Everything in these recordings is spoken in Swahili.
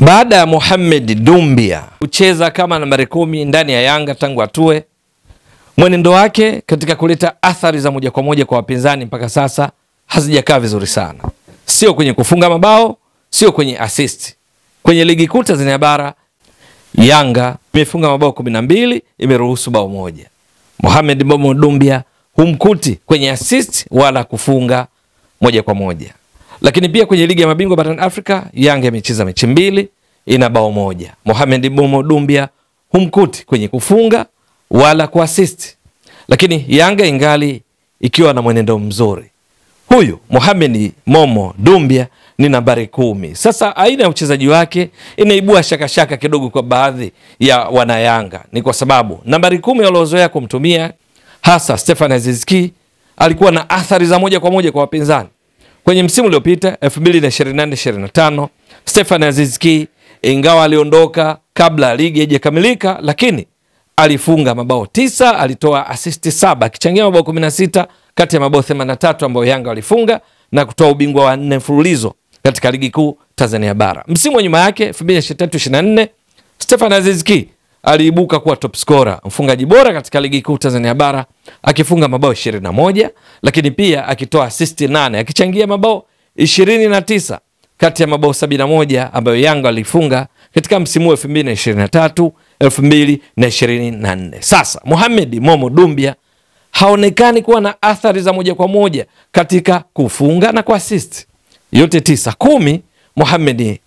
Baada ya Mohamed Doumbia kucheza kama nambari 10 ndani ya Yanga tangu atue, mwenendo wake katika kuleta athari za moja kwa moja kwa wapinzani mpaka sasa hazijakaa vizuri sana. Sio kwenye kufunga mabao, sio kwenye assist. Kwenye ligi kuu Tanzania bara, Yanga imefunga mabao 12, imeruhusu bao moja. Mohamed Doumbia humkuti kwenye assist wala kufunga moja kwa moja. Lakini pia kwenye ligi ya mabingwa barani Afrika, Yanga imecheza mechi 2, ina bao moja. Mohamed Doumbia humkuti kwenye kufunga wala kuassist. Lakini Yanga ingali ikiwa na mwenendo mzuri. Huyu Mohamed Doumbia ni nambari 10. Sasa aina ya uchezaji wake inaibua shaka kidogo kwa baadhi ya wana Yanga. Ni kwa sababu nambari 10 waliozoea kumtumia hasa Stefan Aziz Ki alikuwa na athari za moja kwa moja kwa wapinzani. Kwenye msimu uliopita 2024-2025, Stefan Aziz Ki ingawa aliondoka kabla ligi haijakamilika, lakini alifunga mabao 9, alitoa assist 7, akichangia mabao 16 kati ya mabao 83 ambayo Yanga walifunga na kutoa ubingwa wa 4 mfululizo katika ligi kuu Tanzania bara. Msimu wa nyuma yake 2023-2024, Stefan Aziz Ki aliibuka kuwa top scorer, mfungaji bora katika ligi kuu Tanzania bara, akifunga mabao 21, lakini pia akitoa assist 8, akichangia mabao 29 kati ya mabao 71 ambayo Yanga alifunga katika msimu wa 2023-2024. Sasa Mohamed Doumbia haonekani kuwa na athari za moja kwa moja katika kufunga na kuassist. Yote 9. 10, Mohamed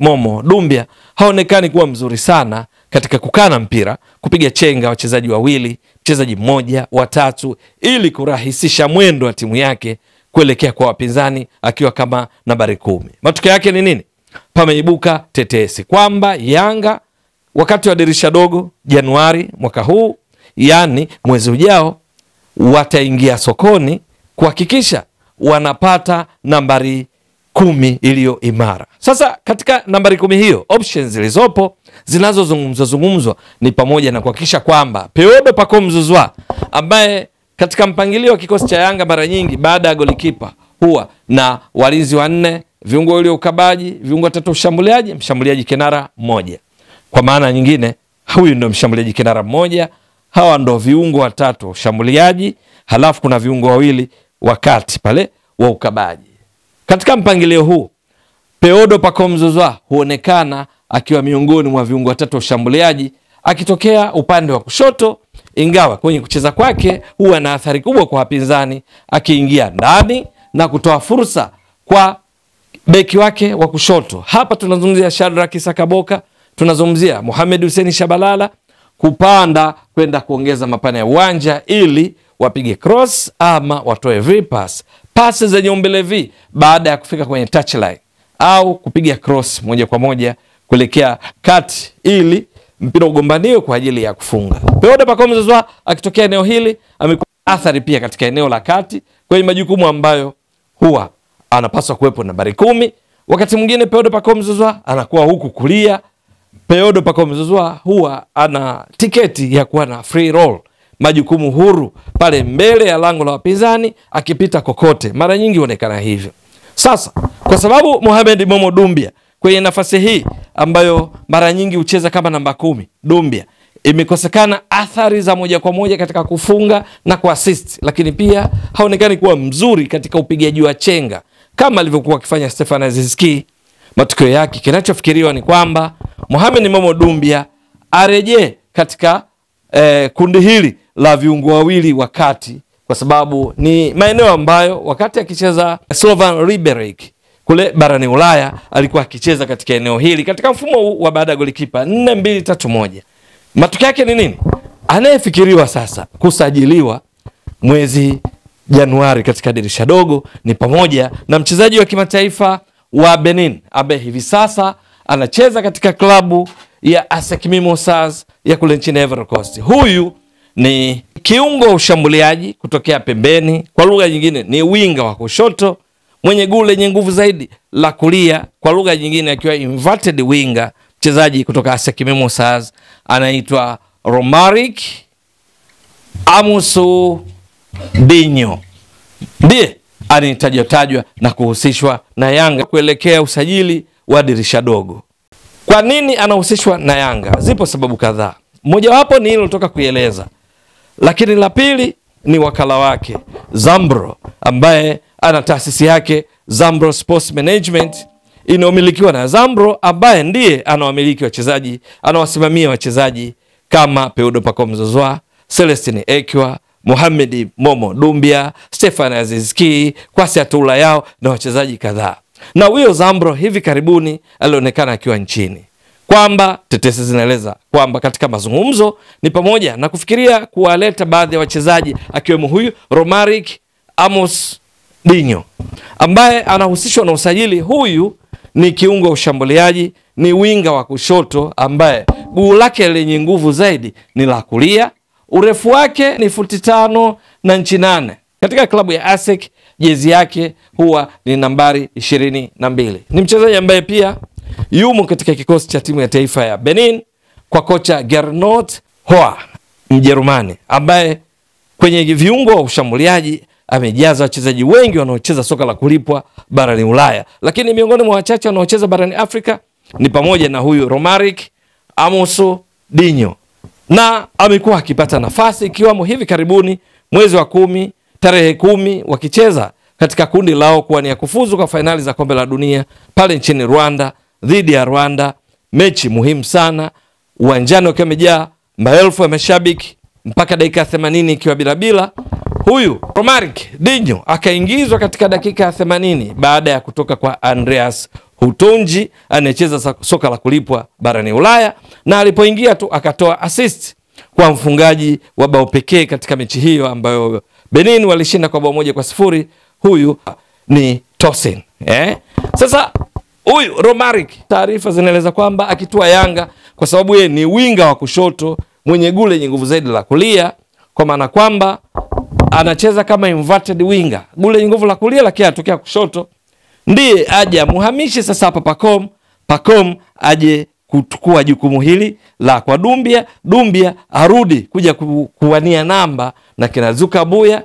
Doumbia haonekani kuwa mzuri sana katika kukana mpira, kupiga chenga wachezaji wawili, mchezaji mmoja, watatu, ili kurahisisha mwendo wa timu yake kuelekea kwa wapinzani akiwa kama nambari 10. Matokeo yake ni nini? Pameibuka tetesi kwamba Yanga wakati wa dirisha dogo Januari mwaka huu, yani mwezi ujao, wataingia sokoni kuhakikisha wanapata nambari 10 iliyo imara. Sasa katika nambari 10 hiyo, options zilizopo zinazozungumzwa ni pamoja na kuhakikisha kwamba Peodo Pacome Zouzoua, ambaye katika mpangilio wa kikosi cha Yanga mara nyingi baada ya golikipa huwa na walinzi 4, viungo wawili ukabaji, viungo 3 ushambuliaji, mshambuliaji kinara 1. Kwa maana nyingine, huyu ndio mshambuliaji kinara 1, hawa ndio viungo 3 ushambuliaji, halafu kuna viungo 2 wakati pale wa ukabaji. Katika mpangilio huu, Peodo Pacome Zouzoua huonekana akiwa miongoni mwa viungo 3 ushambuliaji, akitokea upande wa kushoto, ingawa kwenye kucheza kwake huwa na athari kubwa kwa wapinzani, akiingia ndani na kutoa fursa kwa beki wake wa kushoto. Hapa tunazungumzia Shadrack Sakaboka, tunazungumzia Mohamed Hussein Shabalala, kupanda kwenda kuongeza mapana ya uwanja ili wapige cross ama watoe v-pass, pasi zenye umbile v baada ya kufika kwenye touchline, au kupiga cross moja kwa moja kuelekea kati ili mpira ugombaniwe kwa ajili ya kufunga. Peodo Pacome Zouzoua akitokea eneo hili amekuwa athari pia katika eneo la kati kwenye majukumu ambayo huwa anapaswa kuwepo nambari 10. Wakati mwingine Peodo Pacome Zouzoua anakuwa huku kulia. Peodo Pacome Zouzoua huwa ana tiketi ya kuwa na free roll, majukumu huru pale mbele ya lango la wapinzani, akipita kokote. Mara nyingi huonekana hivyo. Sasa kwa sababu Mohamed Doumbia kwenye nafasi hii ambayo mara nyingi hucheza kama namba 10, Doumbia imekosekana athari za moja kwa moja katika kufunga na kuassist, lakini pia haonekani kuwa mzuri katika upigaji wa chenga kama alivyokuwa akifanya Stefan Aziz Ki. Matokeo yake kinachofikiriwa ni kwamba Mohamed Doumbia arejee katika kundi hili la viungo wawili wakati, kwa sababu ni maeneo ambayo wakati akicheza Slovan Liberec kule barani Ulaya alikuwa akicheza katika eneo hili katika mfumo wa baada ya golikipa 4-2-3-1. Matokeo yake ni nini? Anayefikiriwa sasa kusajiliwa mwezi Januari katika dirisha dogo ni pamoja na mchezaji wa kimataifa wa Benin ambaye hivi sasa anacheza katika klabu ya ASEC Mimosas ya kule nchini Ivory Coast. Huyu ni kiungo ushambuliaji kutokea pembeni, kwa lugha nyingine ni winga wa kushoto, mwenye gule lenye nguvu zaidi la kulia, kwa lugha nyingine akiwa inverted winger. Mchezaji kutoka ASEC Mimosas anaitwa Romaric Amusu Dinho, ndiye anatajwa na kuhusishwa na Yanga kuelekea usajili wa dirisha dogo. Kwa nini anahusishwa na Yanga? Zipo sababu kadhaa. Mojawapo ni hilo kutoka kuieleza. Lakini la pili ni wakala wake Zambro, ambaye ana taasisi yake Zambro Sports Management inayomilikiwa na Zambro, ambaye ndiye anawamiliki wachezaji, anawasimamia wachezaji kama Peudo Pacome Zouzoua, Celestine Ekwa, Mohamed Momo Dumbia, Stefan Aziz Ki, Kwasi Atula yao na wachezaji kadhaa. Na huyo Zambro hivi karibuni alionekana akiwa nchini, kwamba tetesi zinaeleza kwamba katika mazungumzo ni pamoja na kufikiria kuwaleta baadhi ya wachezaji akiwemo huyu Romaric Amos Dinho, ambaye anahusishwa na usajili. Huyu ni kiungo ushambuliaji, ni winga wa kushoto ambaye guu lake lenye nguvu zaidi ni la kulia. Urefu wake ni 5 na inchi 8. Katika klabu ya ASEC jezi yake huwa ni nambari 22. Ni mchezaji ambaye pia yumo katika kikosi cha timu ya taifa ya Benin kwa kocha Gernot Hoa, Mjerumani, ambaye kwenye viungo wa ushambuliaji amejaza wachezaji wengi wanaocheza soka la kulipwa barani Ulaya. Lakini miongoni mwa wachache wanaocheza barani Afrika ni pamoja na huyu Romaric Amos Dinho, na amekuwa akipata nafasi ikiwamo hivi karibuni mwezi wa 10 tarehe 10 wakicheza katika kundi lao kuwania kufuzu kwa fainali za kombe la dunia pale nchini Rwanda dhidi ya Rwanda. Mechi muhimu sana, uwanjani wakiwa wamejaa maelfu ya mashabiki mpaka dakika 80 ikiwa bila. Huyu Romaric Dinho akaingizwa katika dakika 80 baada ya kutoka kwa Andreas Hutonji anayecheza soka la kulipwa barani Ulaya, na alipoingia tu akatoa assist kwa mfungaji wa bao pekee katika mechi hiyo ambayo Benin walishinda kwa bao 1-0. Huyu ni Tosin. Sasa huyu Romaric, taarifa zinaeleza kwamba akitua Yanga kwa sababu yeye ni winga wa kushoto mwenye gule yenye nguvu zaidi la kulia, kwa maana kwamba anacheza kama inverted winger, gule yenye nguvu la kulia lakini atokea kushoto, ndiye aje muhamishi sasa hapa Pacome aje kuchukua jukumu hili la kwa Dumbia arudi kuja kuwania namba na kina Zuka Buya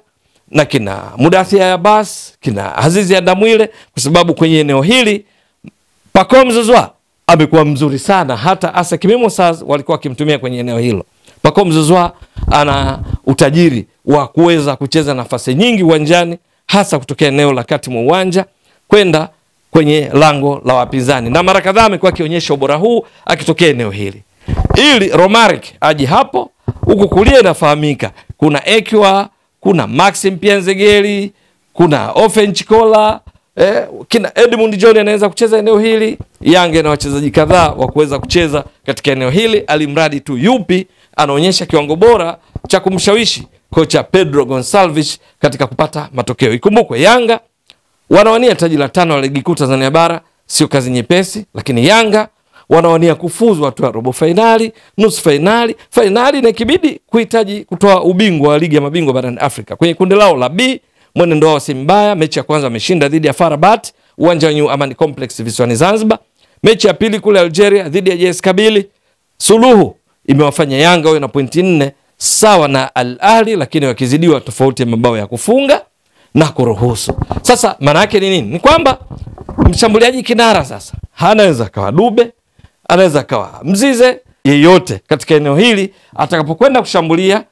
na kina Mudathia Abbas, kina Azizi Andamwile, kwa sababu kwenye eneo hili Pacome Zouzoua amekuwa mzuri sana. Hata ASEC Mimosas walikuwa wakimtumia kwenye eneo hilo. Pacome Zouzoua ana utajiri wa kuweza kucheza nafasi nyingi uwanjani, hasa kutokea eneo la kati mwa uwanja kwenda kwenye lango la wapinzani, na mara kadhaa amekuwa akionyesha ubora huu akitokea eneo hili. Ili Romaric aje hapo, huku kulia inafahamika kuna Ekwa, kuna Maxim Pienzegeli, kuna Offenchikola, kina Edmund John anaweza kucheza eneo hili. Yanga na wachezaji kadhaa wa kuweza kucheza katika eneo hili, alimradi tu yupi anaonyesha kiwango bora cha kumshawishi kocha Pedro Gonçalves katika kupata matokeo. Ikumbukwe Yanga wanawania taji la 5 la ligi kuu Tanzania bara, sio kazi nyepesi, lakini Yanga wanawania kufuzu hatua ya robo finali, nusu finali na kibidi kuhitaji kutoa ubingwa wa ligi ya mabingwa barani Afrika. Kwenye kundi lao la B, mwenendo wao si mbaya. Mechi ya kwanza wameshinda dhidi ya FAR Rabat uwanja wa New Aman Complex visiwani Zanzibar. Mechi ya pili kule Algeria dhidi ya JS Kabylie, suluhu imewafanya Yanga wawe na pointi 4 sawa na Al Ahly, lakini wakizidiwa tofauti ya mabao ya kufunga na kuruhusu. Sasa maana yake ni nini? Ni kwamba mshambuliaji kinara sasa anaweza kawa Dube, anaweza kawa Mzize, yeyote katika eneo hili atakapokwenda kushambulia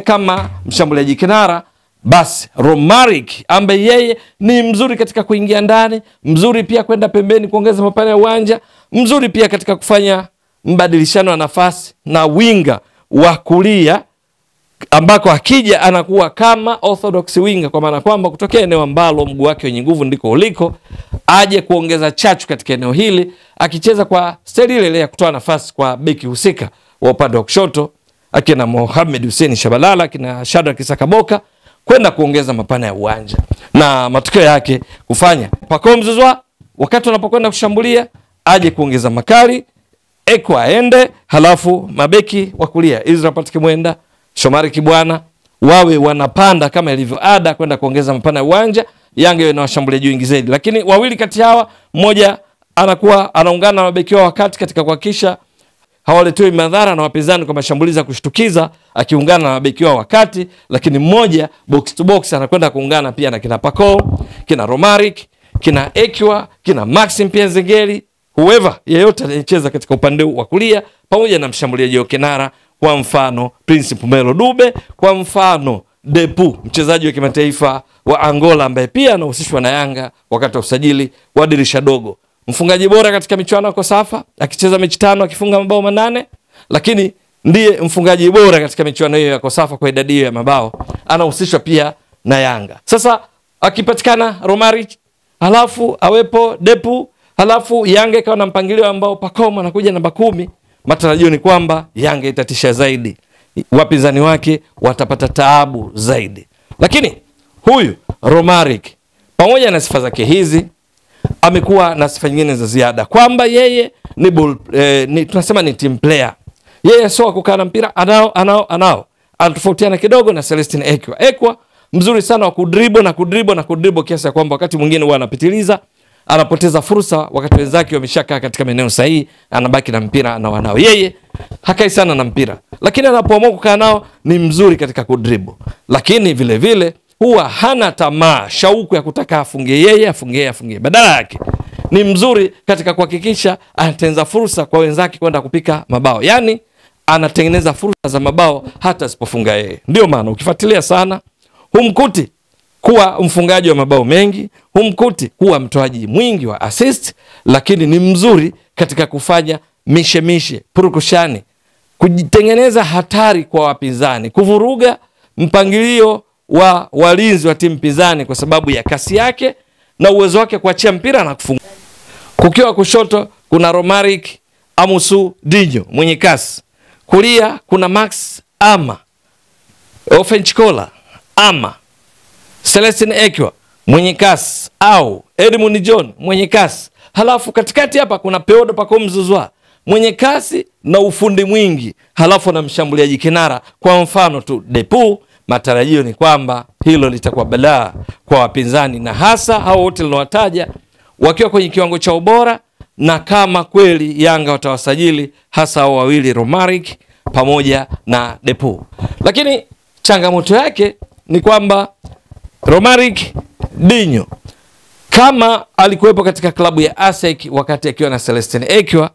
kama mshambuliaji kinara, basi Romaric ambaye yeye ni mzuri katika kuingia ndani, mzuri pia kwenda pembeni kuongeza mapana ya uwanja, mzuri pia katika kufanya mbadilishano wa nafasi na winga wa kulia, ambako akija anakuwa kama orthodox winger, kwa maana kwamba kutokea eneo ambalo mguu wake wenye nguvu ndiko uliko, aje kuongeza chachu katika eneo hili, akicheza kwa staili ile ya kutoa nafasi kwa beki husika wa upande wa kushoto, akina Mohamed Hussein Shabalala, akina Shadrack Sakaboka, kwenda kuongeza mapana ya uwanja, na matokeo yake kufanya Pacome Zouzoua wakati wanapokwenda kushambulia aje kuongeza makali, Ekwa aende, halafu mabeki wa kulia Israel Patrick Mwenda, Shomari Kibwana wawe wanapanda kama ilivyo ada kwenda kuongeza mapana ya uwanja. Yanga ina washambuliaji wengi zaidi, lakini wawili kati hawa, mmoja anakuwa anaungana na mabeki wao wakati katika kuhakikisha hawaletoi madhara na wapinzani kwa mashambulizi ya kushtukiza, akiungana na mabeki wao wakati, lakini mmoja box to box anakwenda kuungana pia na kina Pacome, kina Romaric, kina Ekwa, kina Maxim Pienzegeli. whoever yeyote anayecheza katika upande wa kulia, pamoja na mshambuliaji wa kinara, kwa mfano Prince Pumelo Dube, kwa mfano Depu, mchezaji wa kimataifa wa Angola ambaye pia anahusishwa na Yanga wakati wa usajili wa dirisha dogo. Mfungaji bora katika michuano ya Kosafa, akicheza mechi 5 akifunga mabao 8, lakini ndiye mfungaji bora katika michuano hiyo ya Kosafa kwa idadi ya mabao, anahusishwa pia na Yanga. Sasa akipatikana Romaric, halafu awepo Depu, halafu Yanga ikawa na mpangilio ambao Pacome anakuja namba 10, matarajio ni kwamba Yanga itatisha zaidi, wapinzani wake watapata taabu zaidi. Lakini huyu Romaric pamoja na sifa zake hizi amekuwa na sifa nyingine za ziada, kwamba yeye ni tunasema ni team player. Yeye sio kukaa na mpira, anao anatofautiana kidogo na Celestine Ekwa. Ekwa mzuri sana wa kudribble kiasi ya kwamba wakati mwingine huwa anapitiliza, anapoteza fursa wakati wenzake wameshakaa katika maeneo sahihi, anabaki na mpira na wanao. Yeye hakai sana na mpira, lakini anapoamua kukaa nao ni mzuri katika kudribble. Lakini vile vile huwa hana tamaa, shauku ya kutaka afungie. Badala yake ni mzuri katika kuhakikisha anatengeneza fursa kwa wenzake kwenda kupika mabao. Yaani anatengeneza fursa za mabao hata asipofunga yeye. Ndio maana ukifuatilia sana humkuti kuwa mfungaji wa mabao mengi, humkuti kuwa mtoaji mwingi wa assist, lakini ni mzuri katika kufanya mishe purukushani, kujitengeneza hatari kwa wapinzani, kuvuruga mpangilio wa walinzi wa timu pinzani kwa sababu ya kasi yake na uwezo wake kuachia mpira na kufunga. Kukiwa kushoto kuna Romaric Amusu Dinho mwenye kasi, kulia kuna Max ama Ofenchikola ama Celestine Ekwa mwenye kasi au Edmund John mwenye kasi, halafu katikati hapa kuna Peodo Pacome Zouzoua mwenye kasi na ufundi mwingi, halafu na mshambuliaji kinara kwa mfano tu Depu. Matarajio ni kwamba hilo litakuwa balaa kwa wapinzani, na hasa hao wote nilowataja wakiwa kwenye kiwango cha ubora, na kama kweli Yanga watawasajili hasa hao wawili Romaric pamoja na Depu. Lakini changamoto yake ni kwamba Romaric Dinho kama alikuwepo katika klabu ya ASEC wakati akiwa na Celestine Ekwa,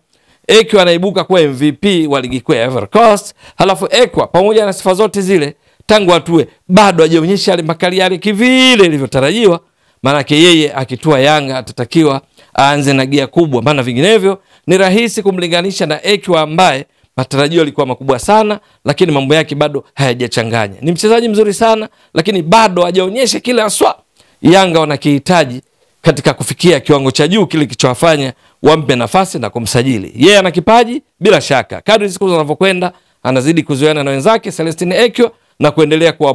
Ekwa anaibuka kuwa MVP wa ligi kuu ya Ivory Coast, halafu Ekwa pamoja na sifa zote zile tangu atue bado hajaonyesha yale makali yale kivile ilivyotarajiwa. Maana yeye akitua Yanga atatakiwa aanze na gia kubwa, maana vinginevyo ni rahisi kumlinganisha na Ekwa ambaye matarajio yalikuwa makubwa sana, lakini mambo yake bado hayajachanganya. Ni mchezaji mzuri sana, lakini bado hajaonyesha kile aswa Yanga wanakihitaji katika kufikia kiwango cha juu kile kichowafanya wampe nafasi na kumsajili. Yeye ana kipaji bila shaka. Kadri siku zinavyokwenda anazidi kuzoeana na wenzake Celestine Ekwa na kuendelea kuwa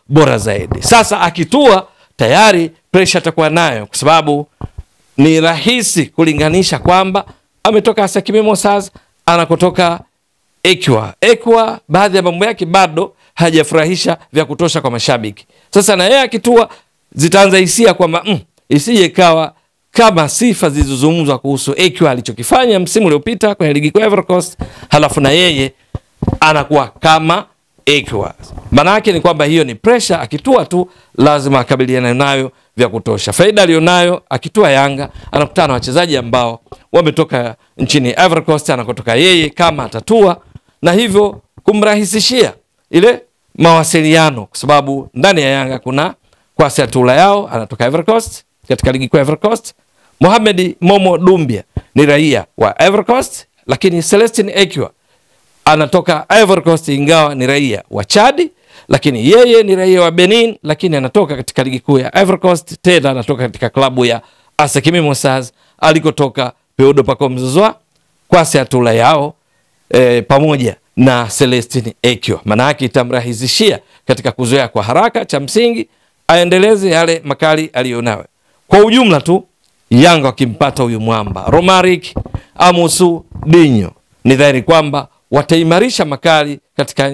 bora zaidi. Sasa akitua tayari pressure atakuwa nayo, kwa sababu ni rahisi kulinganisha kwamba ametoka ASEC Mimosas anakotoka Ekwa. Ekwa baadhi ya mambo yake bado hajafurahisha vya kutosha kwa mashabiki. Sasa na yeye akitua zitaanza hisia kwamba isije kawa kama sifa zilizozungumzwa kuhusu Ekwa alichokifanya msimu uliopita kwenye ligi kuu ya Ivory Coast, halafu na yeye anakuwa kama Ekwa. Maana yake ni kwamba hiyo ni pressure, akitua tu lazima akabiliane nayo vya kutosha. Faida alionayo akitua Yanga, anakutana na wachezaji ambao wametoka nchini Ivory Coast anakotoka yeye kama atatua, na hivyo kumrahisishia ile mawasiliano, kwa sababu ndani ya Yanga kuna Kwasi Atula yao anatoka Ivory Coast katika ligi kuu ya Ivory Coast, Mohamed Momo Dumbia ni raia wa Ivory Coast, lakini Celestine Ekwa anatoka Ivory Coast ingawa ni raia wa Chad, lakini yeye ni raia wa Benin, lakini anatoka katika ligi kuu ya Ivory Coast, tena anatoka katika klabu ya ASEC Mimosas alikotoka Peodo Pacome Zouzoua, Kwasi Atula yao pamoja na Celestine Ekwa. Maana yake itamrahisishia katika kuzoea kwa haraka, cha msingi aendeleze yale makali alionayo. Kwa ujumla tu Yanga wakimpata huyu mwamba Romaric Amusu Dinho, ni dhahiri kwamba wataimarisha makali katika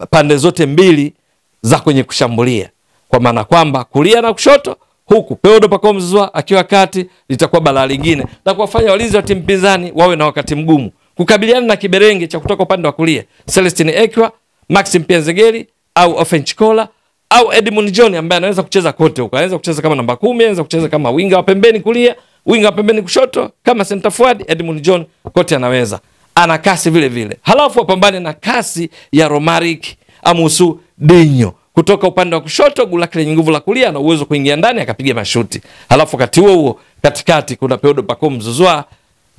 pande zote mbili za kwenye kushambulia, kwa maana kwamba kulia na kushoto, huku Peodo Pacome Zouzoua akiwa kati, litakuwa balaa lingine na kuwafanya walinzi wa timu pinzani wawe na wakati mgumu kukabiliana na kiberenge cha kutoka upande wa kulia Celestine Ekwa, Maxim Pianzegeli au Ofenchikola au Edmund John ambaye anaweza kucheza kote huko. Anaweza kucheza kama namba 10, anaweza kucheza kama winga wa pembeni kulia, winga pembeni kushoto kama center forward Edmund John kote anaweza. Ana kasi vile vile. Halafu apambane na kasi ya Romaric Amusu Dinho. Kutoka upande wa kushoto, gula kile nguvu la kulia na uwezo kuingia ndani akapiga mashuti. Halafu wakati huo katikati kuna Pedro Pacome Zouzoua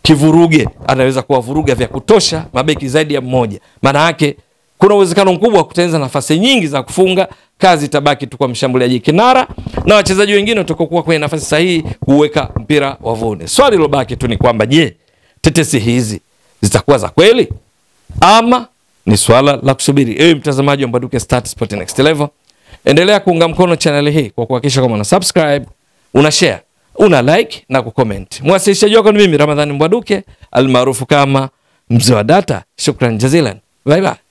kivuruge, anaweza kuwavuruga vya kutosha mabeki zaidi ya mmoja. Maana yake kuna uwezekano mkubwa wa kutengeneza nafasi nyingi za kufunga. Kazi itabaki tu kwa mshambuliaji kinara na wachezaji wengine watakokuwa kwenye nafasi sahihi kuweka mpira wavuni. Swali lobaki tu ni kwamba je, tetesi hizi zitakuwa za kweli ama ni swala la kusubiri? Ewe mtazamaji wa Mbwaduke Stats Sport Next Level, endelea kuunga mkono channel hii kwa kuhakikisha kama una subscribe, una share, una like na kucomment. Mwasilishaji wako ni mimi Ramadhani Mbwaduke almaarufu kama Mzee wa Data. Shukran jazilan. Bye bye.